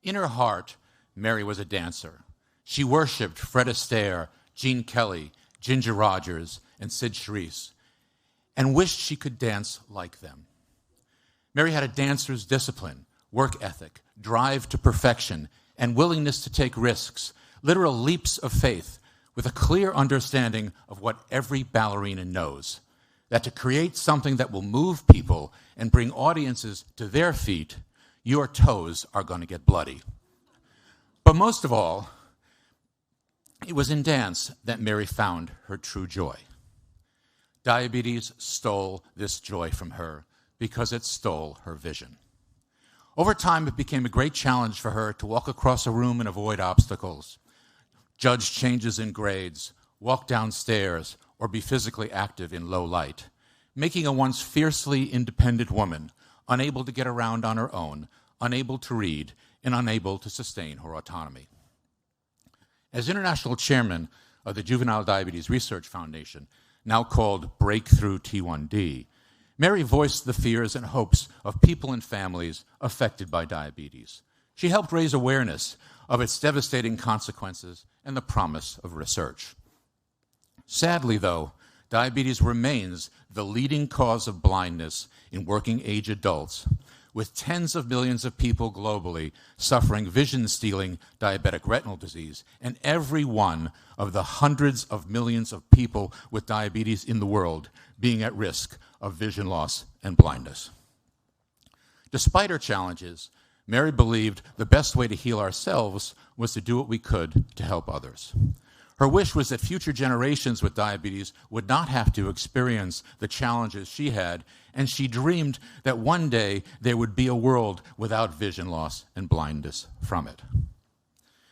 In her heart, Mary was a dancer. She worshipped Fred Astaire, Gene Kelly, Ginger Rogers, and Sid Charisse, and wished she could dance like them. Mary had a dancer's discipline, work ethic, drive to perfection, and willingness to take risks, literal leaps of faith, with a clear understanding of what every ballerina knows, that to create something that will move people and bring audiences to their feet, your toes are going to get bloody. But most of all, it was in dance that Mary found her true joy. Diabetes stole this joy from her because it stole her vision. Over time, it became a great challenge for her to walk across a room and avoid obstacles, judge changes in grades, walk downstairs, or be physically active in low light, making a once fiercely independent woman unable to get around on her own, unable to read, and unable to sustain her autonomy. As international chairman of the Juvenile Diabetes Research Foundation, now called Breakthrough T1D, Mary voiced the fears and hopes of people and families affected by diabetes. She helped raise awareness of its devastating consequences and the promise of research. Sadly, though, diabetes remains the leading cause of blindness in working-age adults, with tens of millions of people globally suffering vision-stealing diabetic retinal disease, and every one of the hundreds of millions of people with diabetes in the world being at risk of vision loss and blindness. Despite her challenges, Mary believed the best way to heal ourselves was to do what we could to help others. Her wish was that future generations with diabetes would not have to experience the challenges she had, and she dreamed that one day there would be a world without vision loss and blindness from it.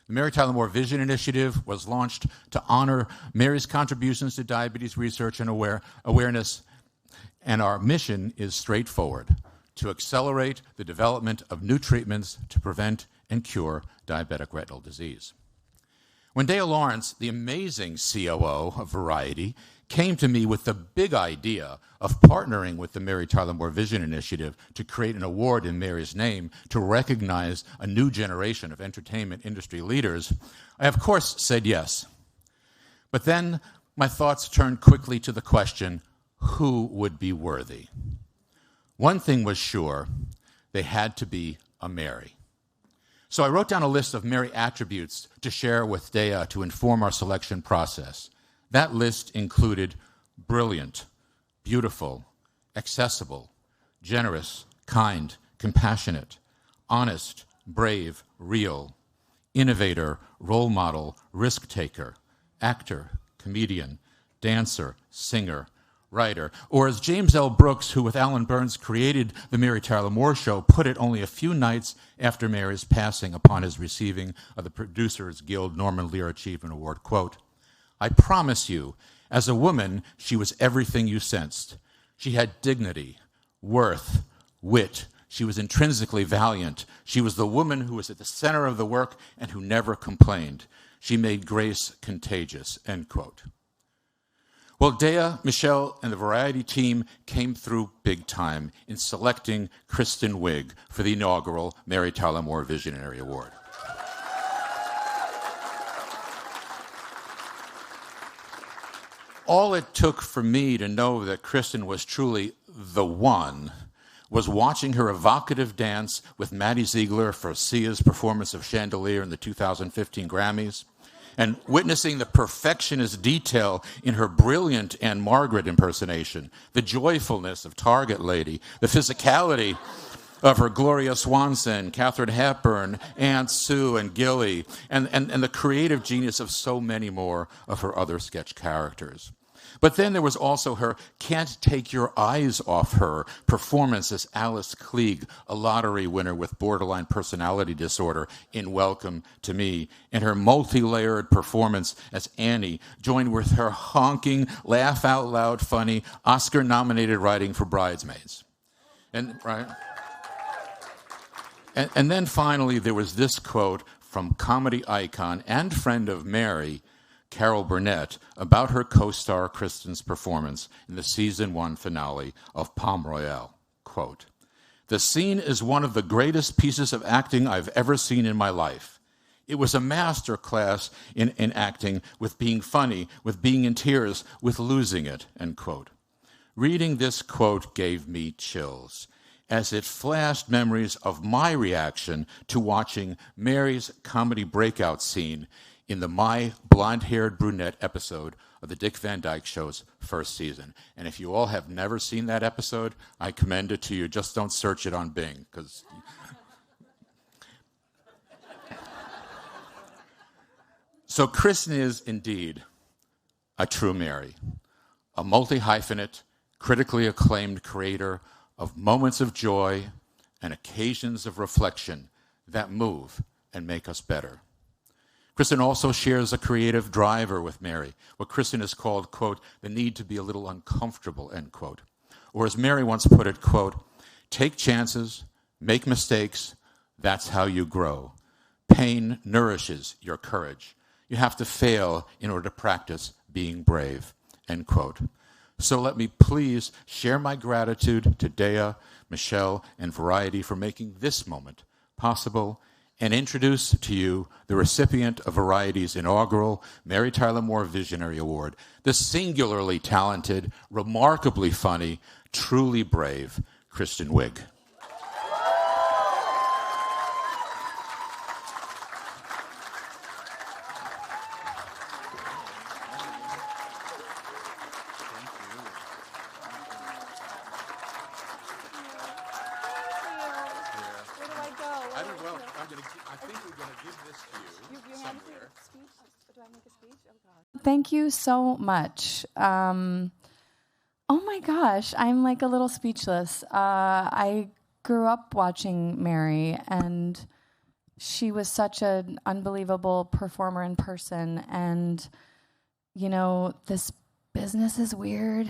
The Mary Tyler Moore Vision Initiative was launched to honor Mary's contributions to diabetes research and awareness, and our mission is straightforward: to accelerate the development of new treatments to prevent and cure diabetic retinal disease. When Dea Lawrence, the amazing COO of Variety, came to me with the big idea of partnering with the Mary Tyler Moore Vision Initiative to create an award in Mary's name to recognize a new generation of entertainment industry leaders, I of course said yes. But then my thoughts turned quickly to the question, who would be worthy? One thing was sure, they had to be a Mary. So I wrote down a list of Mary attributes to share with Dea to inform our selection process. That list included brilliant, beautiful, accessible, generous, kind, compassionate, honest, brave, real, innovator, role model, risk taker, actor, comedian, dancer, singer, writer, or as James L. Brooks, who with Alan Burns created the Mary Tyler Moore Show, put it only a few nights after Mary's passing upon his receiving of the Producers Guild Norman Lear Achievement Award, quote, "I promise you, as a woman, she was everything you sensed. She had dignity, worth, wit. She was intrinsically valiant. She was the woman who was at the center of the work and who never complained. She made grace contagious," end quote. Well, Dea, Michelle, and the Variety team came through big time in selecting Kristen Wiig for the inaugural Mary Tyler Moore Visionary Award. All it took for me to know that Kristen was truly the one was watching her evocative dance with Maddie Ziegler for Sia's performance of Chandelier in the 2015 Grammys, and witnessing the perfectionist detail in her brilliant Anne Margaret impersonation, the joyfulness of Target Lady, the physicality of her Gloria Swanson, Katharine Hepburn, Aunt Sue, and Gilly, and the creative genius of so many more of her other sketch characters. But then there was also her can't take your eyes off her performance as Alice Klieg, a lottery winner with borderline personality disorder in Welcome to Me, and her multi-layered performance as Annie, joined with her honking, laugh-out-loud funny, Oscar-nominated writing for Bridesmaids. And then finally there was this quote from comedy icon and friend of Mary, Carol Burnett, about her co-star Kristen's performance in the season 1 finale of Palm Royale. Quote, The scene is one of the greatest pieces of acting I've ever seen in my life. It was a master class in acting, with being funny, with being in tears, with losing it, end quote. Reading this quote gave me chills, as it flashed memories of my reaction to watching Mary's comedy breakout scene in the My Blonde-Haired Brunette episode of the Dick Van Dyke Show's first season. And if you all have never seen that episode, I commend it to you. Just don't search it on Bing, because... So Kristen is indeed a true Mary, a multi-hyphenate, critically acclaimed creator of moments of joy and occasions of reflection that move and make us better. Kristen also shares a creative driver with Mary, what Kristen has called, quote, the need to be a little uncomfortable, end quote. Or as Mary once put it, quote, take chances, make mistakes, that's how you grow. Pain nourishes your courage. You have to fail in order to practice being brave, end quote. So let me please share my gratitude to Dea, Michelle, and Variety for making this moment possible, and introduce to you the recipient of Variety's inaugural Mary Tyler Moore Visionary Award, the singularly talented, remarkably funny, truly brave Kristen Wiig. Thank you so much. Oh my gosh, I'm like a little speechless. I grew up watching Mary, and she was such an unbelievable performer in person. And, you know, this business is weird,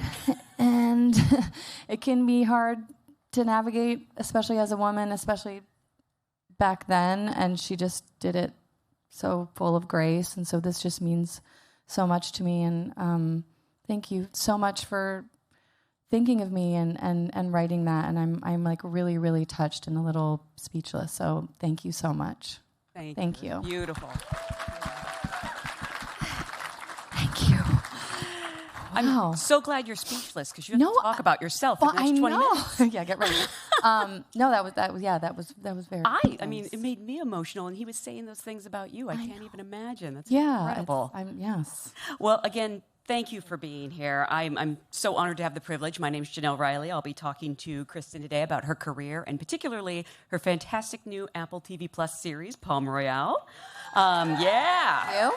and it can be hard to navigate, especially as a woman, especially back then. And she just did it so full of grace. And so this just means so much to me, and thank you so much for thinking of me and writing that. And I'm like really, really touched and a little speechless. So thank you so much. Thank you. Beautiful. Thank you. Wow. I'm so glad you're speechless, because you have to talk about yourself for the next 20 minutes. Yeah, get ready. No, that was very. I mean, it made me emotional, and he was saying those things about you. I can't even imagine. That's incredible. Yes. Well, again, thank you for being here. I'm so honored to have the privilege. My name is Janelle Riley. I'll be talking to Kristen today about her career, and particularly her fantastic new Apple TV Plus series, Palm Royale. Yeah.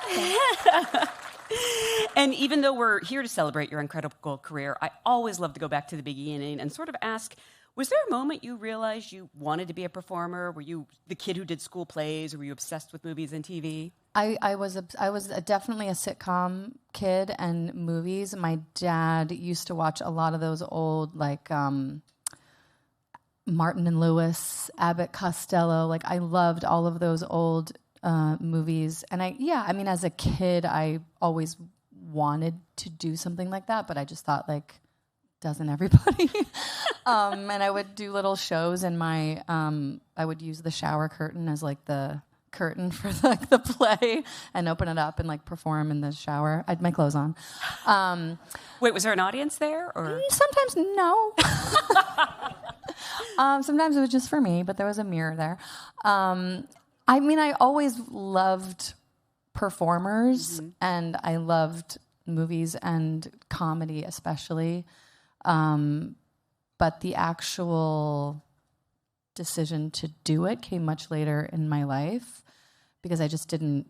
And even though we're here to celebrate your incredible career, I always love to go back to the beginning and sort of ask, was there a moment you realized you wanted to be a performer? Were you the kid who did school plays, or were you obsessed with movies and TV? I was definitely a sitcom kid and movies. My dad used to watch a lot of those old, like, Martin and Lewis, Abbott Costello. Like, I loved all of those old movies. And I mean, as a kid, I always wanted to do something like that, but I just thought, like, doesn't everybody? And I would do little shows in my, I would use the shower curtain as, like, the curtain for, like, the play, and open it up and, like, perform in the shower. I had my clothes on. Wait, was there an audience there? Or sometimes no. Sometimes it was just for me, but there was a mirror there. I mean, I always loved performers, and I loved movies and comedy especially. But the actual decision to do it came much later in my life, because I just didn't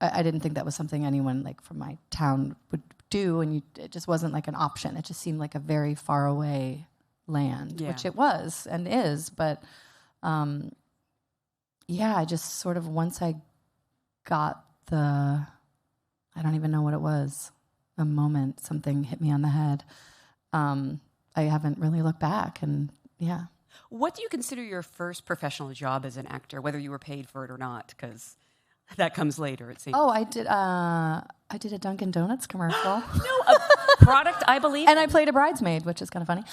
think that was something anyone, like, from my town would do, and it just wasn't like an option. It just seemed like a very far away land, which it was and is, but I just sort of, once I got I don't even know what it was, a moment, something hit me on the head. I haven't really looked back, and yeah. What do you consider your first professional job as an actor, whether you were paid for it or not? Because that comes later, it seems. Oh, I did a Dunkin' Donuts commercial. No, product, I believe. And I played a bridesmaid, which is kind of funny.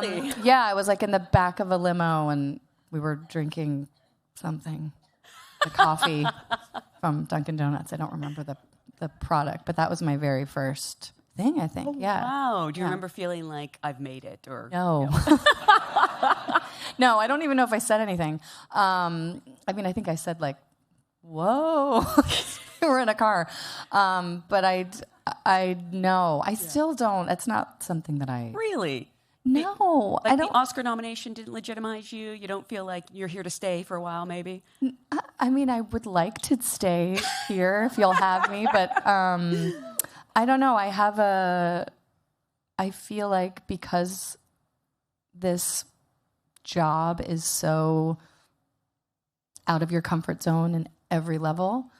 Really? Yeah, I was like in the back of a limo, and we were drinking something, the coffee from Dunkin' Donuts. I don't remember the product, but that was my very first thing, I think. Yeah. Wow. Do you remember feeling like I've made it? Or No. No, I don't even know if I said anything. I mean, I think I said like, whoa. We were in a car. But I know. I still don't. It's not something that I... Really? No. Like I don't... the Oscar nomination didn't legitimize you? You don't feel like you're here to stay for a while, maybe? I mean, I would like to stay here if you'll have me, but I don't know. I feel like because this job is so out of your comfort zone in every level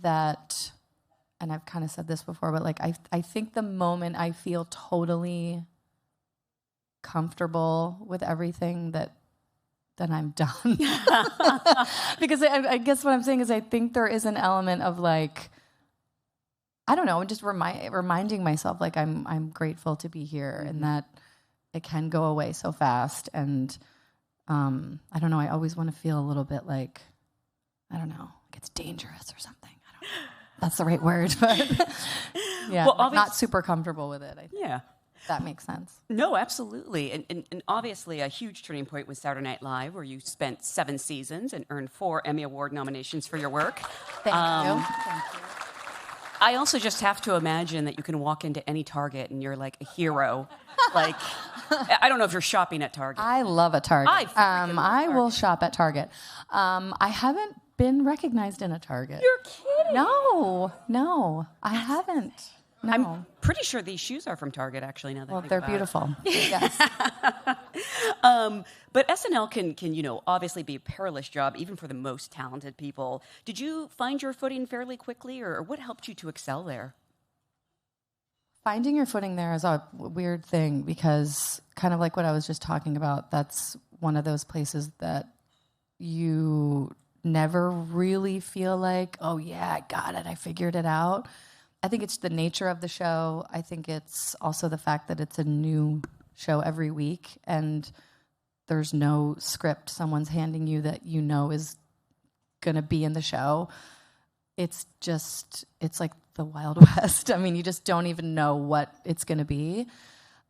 that, and I've kind of said this before, but like I think the moment I feel totally comfortable with everything, then I'm done. Because I guess what I'm saying is I think there is an element of like, I don't know, just reminding myself like I'm grateful to be here and that it can go away so fast. And I don't know, I always want to feel a little bit like, I don't know, like it's dangerous or something. I don't know. That's the right word, but yeah, Well, like not super comfortable with it. I think. Yeah. That makes sense. No, absolutely. And obviously a huge turning point was Saturday Night Live, where you spent 7 seasons and earned 4 Emmy Award nominations for your work. Thank you. Thank you. I also just have to imagine that you can walk into any Target and you're like a hero. Like, I don't know if you're shopping at Target. I love a Target. I freaking love I will Target. shop at Target. I haven't been recognized in a Target. You're kidding. No, I haven't. No. I'm pretty sure these shoes are from Target, actually, now that I Well, think they're about it. beautiful. Yes. But SNL can obviously be a perilous job, even for the most talented people. Did you find your footing fairly quickly, or what helped you to excel there? Finding your footing there is a weird thing because kind of like what I was just talking about, that's one of those places that you never really feel like, oh yeah, I got it, I figured it out. I think it's the nature of the show. I think it's also the fact that it's a new show every week and there's no script someone's handing you that you know is going to be in the show. It's like the Wild West. I mean, you just don't even know what it's going to be.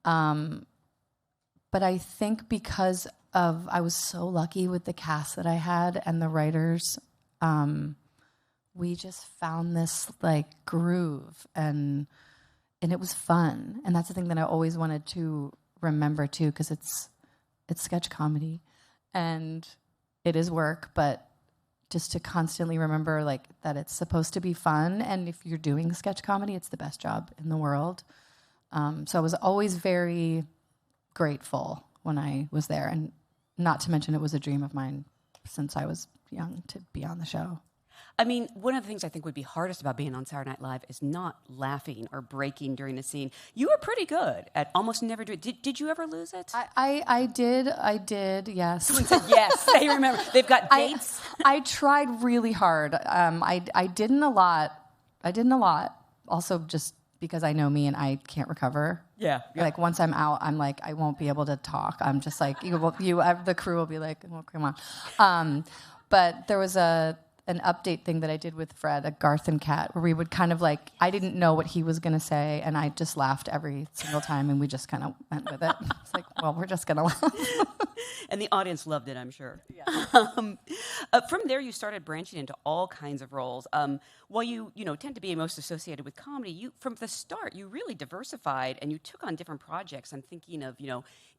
But I think because I was so lucky with the cast that I had and the writers, we just found this like groove and it was fun. And that's the thing that I always wanted to remember too, because it's sketch comedy and it is work, but just to constantly remember like that it's supposed to be fun. And if you're doing sketch comedy, it's the best job in the world. So I was always very grateful when I was there. And not to mention it was a dream of mine since I was young to be on the show. I mean, one of the things I think would be hardest about being on Saturday Night Live is not laughing or breaking during a scene. You were pretty good at almost never doing it. Did you ever lose it? I did, yes. Someone said yes. They remember. They've got dates. I tried really hard. I didn't a lot. Also, just because I know me and I can't recover. Yeah. Like once I'm out, I'm like I won't be able to talk. I'm just like the crew will be like, oh, come on. But there was an update thing that I did with Fred, a Garth and Cat, where we would kind of like, I didn't know what he was going to say, and I just laughed every single time, and we just kind of went with it. It's like, well, we're just going to laugh. And the audience loved it, I'm sure. Yeah. From there, you started branching into all kinds of roles. While you tend to be most associated with comedy, from the start, you really diversified, and you took on different projects. I'm thinking of,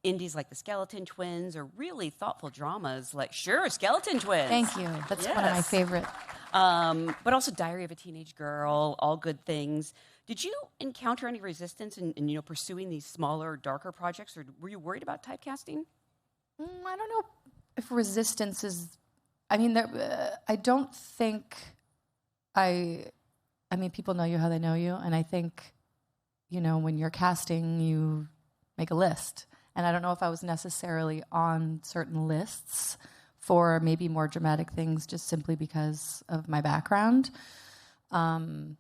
indies like the Skeleton Twins, or really thoughtful dramas like, Skeleton Twins. Thank you. That's one of my favorite. But also Diary of a Teenage Girl, All Good Things. Did you encounter any resistance in pursuing these smaller, darker projects, or were you worried about typecasting? I don't know if resistance is. I mean, I don't think. I mean, people know you how they know you, and I think, when you're casting, you make a list. And I don't know if I was necessarily on certain lists for maybe more dramatic things just simply because of my background. And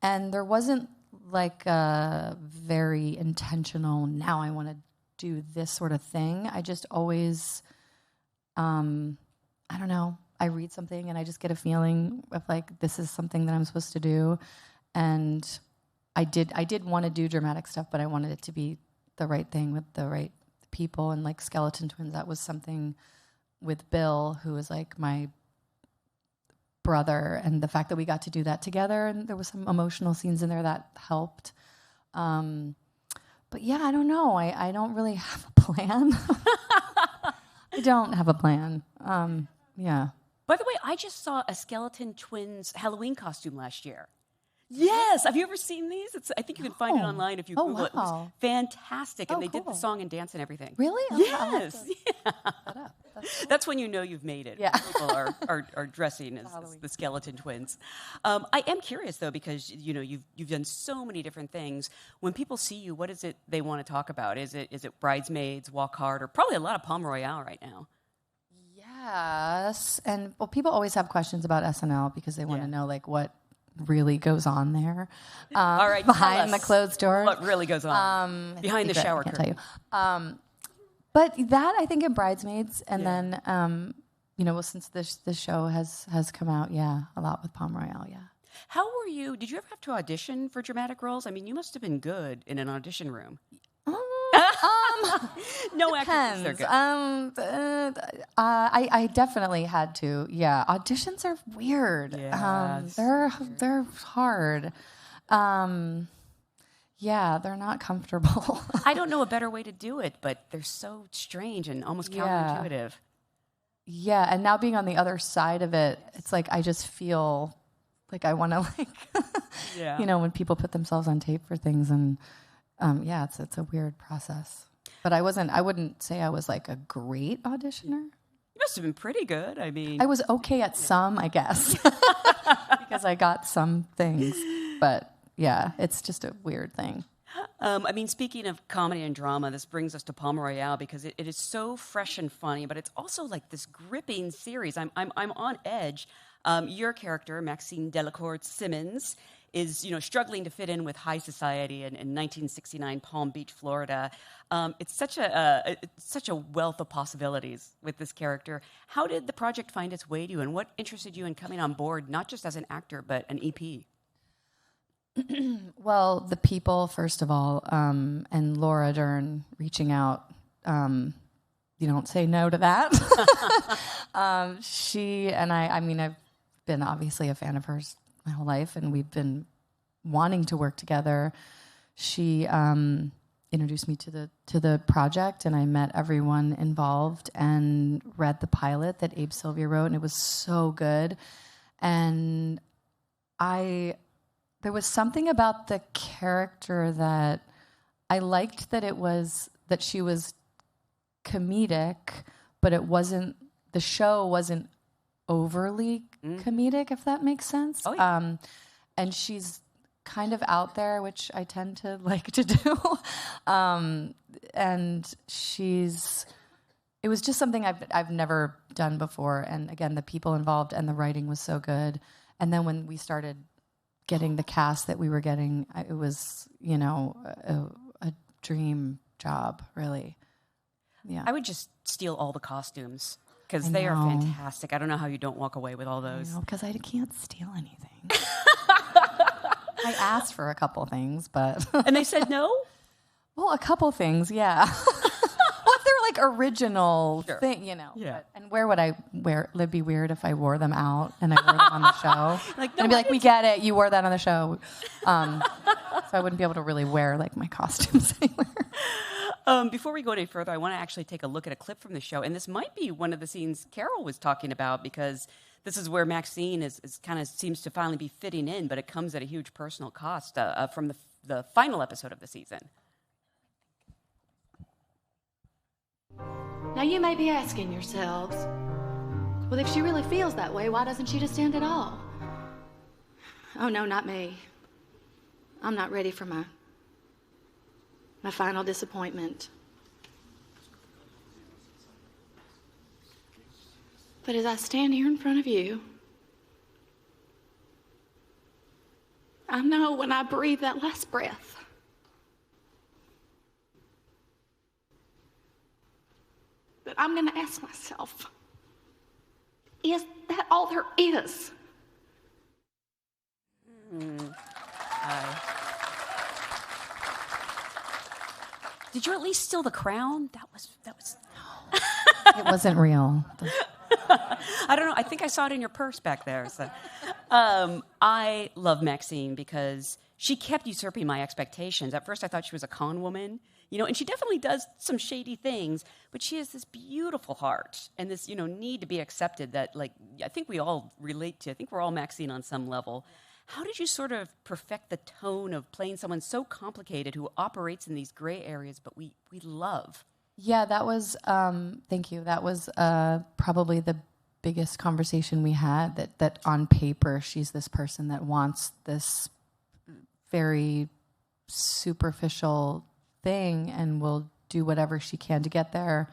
there wasn't like a very intentional, now I want to do this sort of thing. I just always, I don't know, I read something and I just get a feeling of like, this is something that I'm supposed to do. And I did want to do dramatic stuff, but I wanted it to be the right thing with the right people. And like Skeleton Twins, that was something with Bill, who was like my brother, and the fact that we got to do that together, and there was some emotional scenes in there that helped. But yeah, I don't know. I don't really have a plan. I don't have a plan. Yeah. By the way, I just saw a Skeleton Twins Halloween costume last year. Yes. Have you ever seen these? I think you can find it online if you Google it. It was fantastic. And they did the song and dance and everything. Really? Yes. That's when you know you've made it. Yeah. People are dressing as the Skeleton Twins. I am curious, though, because you've done so many different things. When people see you, what is it they want to talk about? Is it Bridesmaids, Walk Hard, or probably a lot of Palm Royale right now? Yes. And well, people always have questions about SNL because they want to know like what really goes on there. All right, behind the closed doors. What really goes on behind the shower curtain? Tell you. But that, I think, in Bridesmaids, and then since this show has come out, a lot with Palm Royale, How were you? Did you ever have to audition for dramatic roles? I mean, you must have been good in an audition room. No actors, they're good. I definitely had to. Yeah, auditions are weird. Yes. They're hard. Yeah, they're not comfortable. I don't know a better way to do it, but they're so strange and almost counterintuitive. Yeah, and now being on the other side of it, it's like I just feel like I want to when people put themselves on tape for things, and it's a weird process. But I wouldn't say I was like a great auditioner. You must have been pretty good. I mean, I was okay at some, I guess, because I got some things. But yeah, it's just a weird thing. I mean, speaking of comedy and drama, this brings us to Palm Royale because it is so fresh and funny, but it's also like this gripping series. I'm on edge. Your character, Maxine Delacour Simmons, is struggling to fit in with high society in 1969 Palm Beach, Florida. It's such a wealth of possibilities with this character. How did the project find its way to you, and what interested you in coming on board, not just as an actor but an EP? Well, the people, first of all, and Laura Dern reaching out. You don't say no to that. She and I mean, I've been obviously a fan of hers my whole life, and we've been wanting to work together. She introduced me to the project, and I met everyone involved and read the pilot that Abe Sylvia wrote, and it was so good. And there was something about the character that I liked, that she was comedic, but the show wasn't overly comedic, if that makes sense. Oh, yeah. And she's kind of out there, which I tend to like to do. And it was just something I've never done before. And again, the people involved and the writing was so good. And then when we started getting the cast that we were getting, it was, a dream job, really. Yeah. I would just steal all the costumes because they are fantastic. I don't know how you don't walk away with all those. Because I can't steal anything. I asked for a couple things, but... And they said no? Well, a couple things, yeah. Well, if they're like original thing, Yeah. But, and where would I wear? It'd be weird if I wore them out and I wore them on the show. Like, and I'd be like, we get it. You wore that on the show. So I wouldn't be able to really wear like my costumes anywhere. Before we go any further, I want to actually take a look at a clip from the show. And this might be one of the scenes Carol was talking about, because this is where Maxine is kind of seems to finally be fitting in, but it comes at a huge personal cost from the final episode of the season. Now you may be asking yourselves, well, if she really feels that way, why doesn't she just end it all? Oh, no, not me. I'm not ready for my final disappointment. But as I stand here in front of you, I know when I breathe that last breath, that I'm going to ask myself, is that all there is? Did you at least steal the crown? That was. It wasn't real. I don't know. I think I saw it in your purse back there. So. I love Maxine because she kept usurping my expectations. At first, I thought she was a con woman, and she definitely does some shady things, but she has this beautiful heart and this, need to be accepted that, like, I think we all relate to. I think we're all Maxine on some level. How did you sort of perfect the tone of playing someone so complicated who operates in these gray areas, but we love? Yeah, that was, thank you. That was probably the biggest conversation we had, that on paper, she's this person that wants this very superficial thing and will do whatever she can to get there.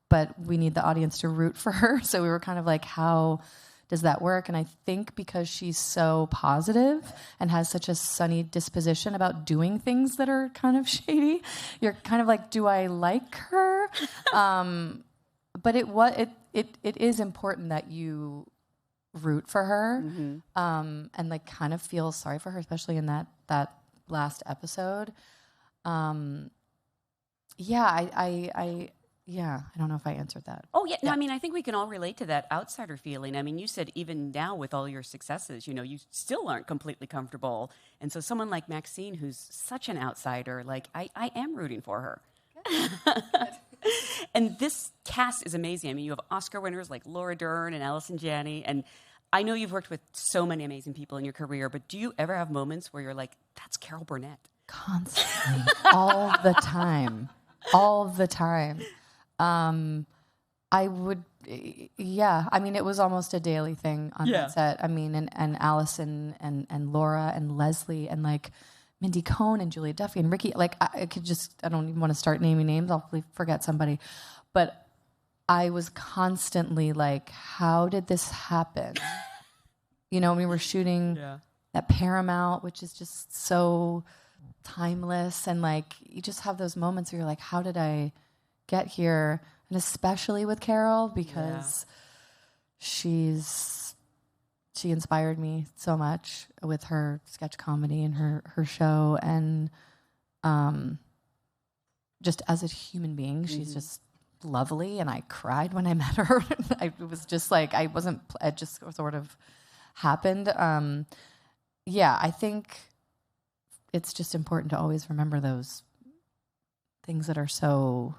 But we need the audience to root for her. So we were kind of like, how does that work? And I think because she's so positive and has such a sunny disposition about doing things that are kind of shady, you're kind of like, do I like her? But it is important that you root for her, and like kind of feel sorry for her, especially in that last episode. I don't know if I answered that. Oh, yeah. No, I mean, I think we can all relate to that outsider feeling. I mean, you said even now with all your successes, you still aren't completely comfortable. And so someone like Maxine, who's such an outsider, like, I am rooting for her. And this cast is amazing. I mean, you have Oscar winners like Laura Dern and Allison Janney. And I know you've worked with so many amazing people in your career, but do you ever have moments where you're like, that's Carol Burnett? Constantly. All the time. All the time. I would, I mean, it was almost a daily thing on that set. I mean, and Allison and Laura and Leslie and like Mindy Cohn and Julia Duffy and Ricky, like I don't even want to start naming names. I'll forget somebody, but I was constantly like, how did this happen? We were shooting at Paramount, which is just so timeless. And like, you just have those moments where you're like, how did I get here? And especially with Carol, because she inspired me so much with her sketch comedy and her show. And just as a human being, she's just lovely. And I cried when I met her. It was just like, it just sort of happened. I think it's just important to always remember those things that are so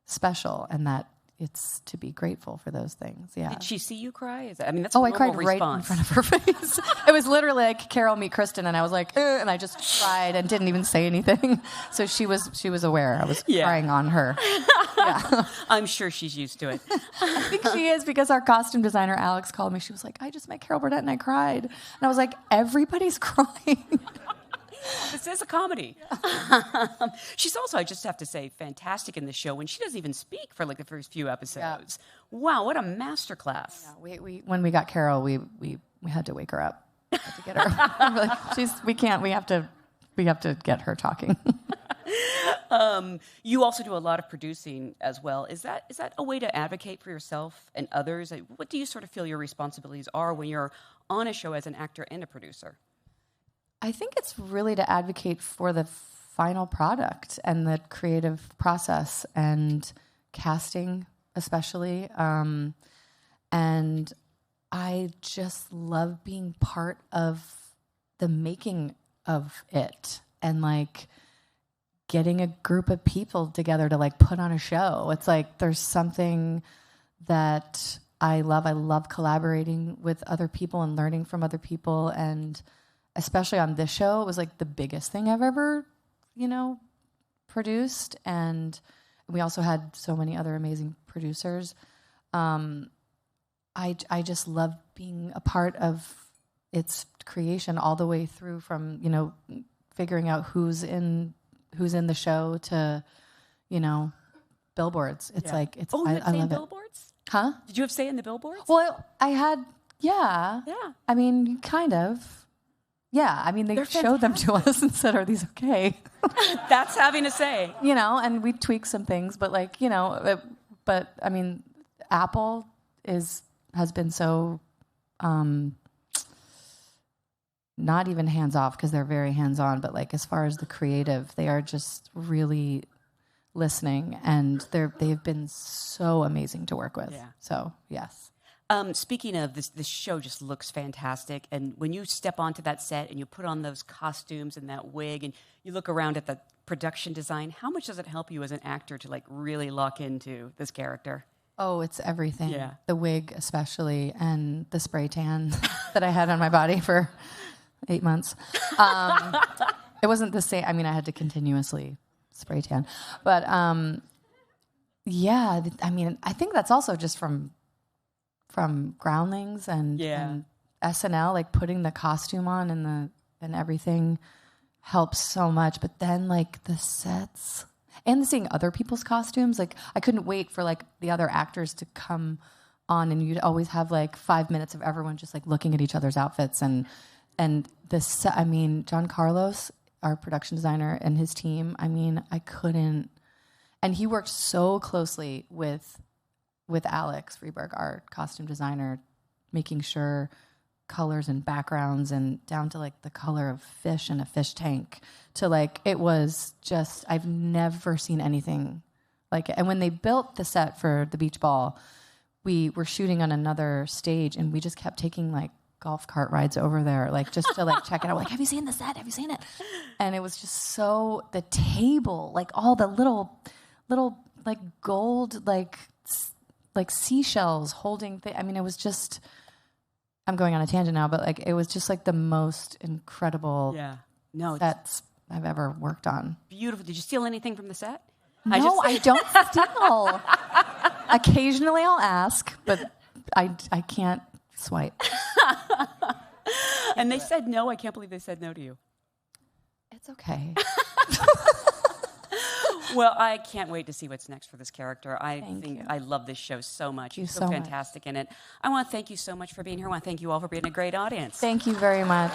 special, and that it's to be grateful for those things. Yeah. Did she see you cry? That's a I cried response. right in front of her face. It was literally like Carol meet Kristen, and I was like, and I just cried and didn't even say anything. So she was aware I was crying on her. Yeah. I'm sure she's used to it. I think she is, because our costume designer Alex called me. She was like, I just met Carol Burnett and I cried, and I was like, everybody's crying. This is a comedy. She's also, I just have to say, fantastic in the show when she doesn't even speak for like the first few episodes. Yeah. Wow, what a masterclass. Yeah, we when we got Carol, we had to wake her up. We had to get her. We have to get her talking. You also do a lot of producing as well. Is that a way to advocate for yourself and others? What do you sort of feel your responsibilities are when you're on a show as an actor and a producer? I think it's really to advocate for the final product and the creative process and casting, especially. And I just love being part of the making of it and like getting a group of people together to like put on a show. It's like there's something that I love. I love collaborating with other people and learning from other people, and especially on this show, it was like the biggest thing I've ever, produced. And we also had so many other amazing producers. I just love being a part of its creation all the way through, from, figuring out who's in the show to, billboards. It's like, it's, oh, you I love billboards? Huh? Did you have say in the billboards? Well, I had, yeah. Yeah. I mean, kind of. Yeah, I mean, they showed them to us and said, "Are these okay?" That's having a say. And we tweaked some things, but but I mean, Apple has been so not even hands off, because they're very hands on, but like as far as the creative, they are just really listening, and they've been so amazing to work with. Yeah. So yes. Speaking of this show just looks fantastic. And when you step onto that set and you put on those costumes and that wig and you look around at the production design, how much does it help you as an actor to like really lock into this character? Oh, it's everything. Yeah. The wig especially, and the spray tan that I had on my body for 8 months. It wasn't the same. I mean, I had to continuously spray tan. But yeah, I mean, I think that's also just from Groundlings and SNL, like putting the costume on and everything helps so much. But then like the sets and seeing other people's costumes, like I couldn't wait for like the other actors to come on, and you'd always have like 5 minutes of everyone just like looking at each other's outfits and this. I mean, John Carlos, our production designer, and his team. I mean, I couldn't, and he worked so closely with Alex Freeberg, our costume designer, making sure colors and backgrounds and down to like the color of fish in a fish tank to like, it was just, I've never seen anything like it. And when they built the set for the beach ball, we were shooting on another stage and we just kept taking like golf cart rides over there, like just to like check it out. Like, have you seen the set? Have you seen it? And it was just so, the table, like all the little like gold, like seashells holding I mean, it was just, I'm going on a tangent now, but like it was just like the most incredible sets I've ever worked on. Beautiful. Did you steal anything from the set? No, I don't steal. Occasionally I'll ask, but I can't swipe. And they said no. I can't believe they said no to you. It's okay. Well, I can't wait to see what's next for this character. I Thank think you. I love this show so much. You're so so fantastic in it. I want to thank you so much for being here. I want to thank you all for being a great audience. Thank you very much.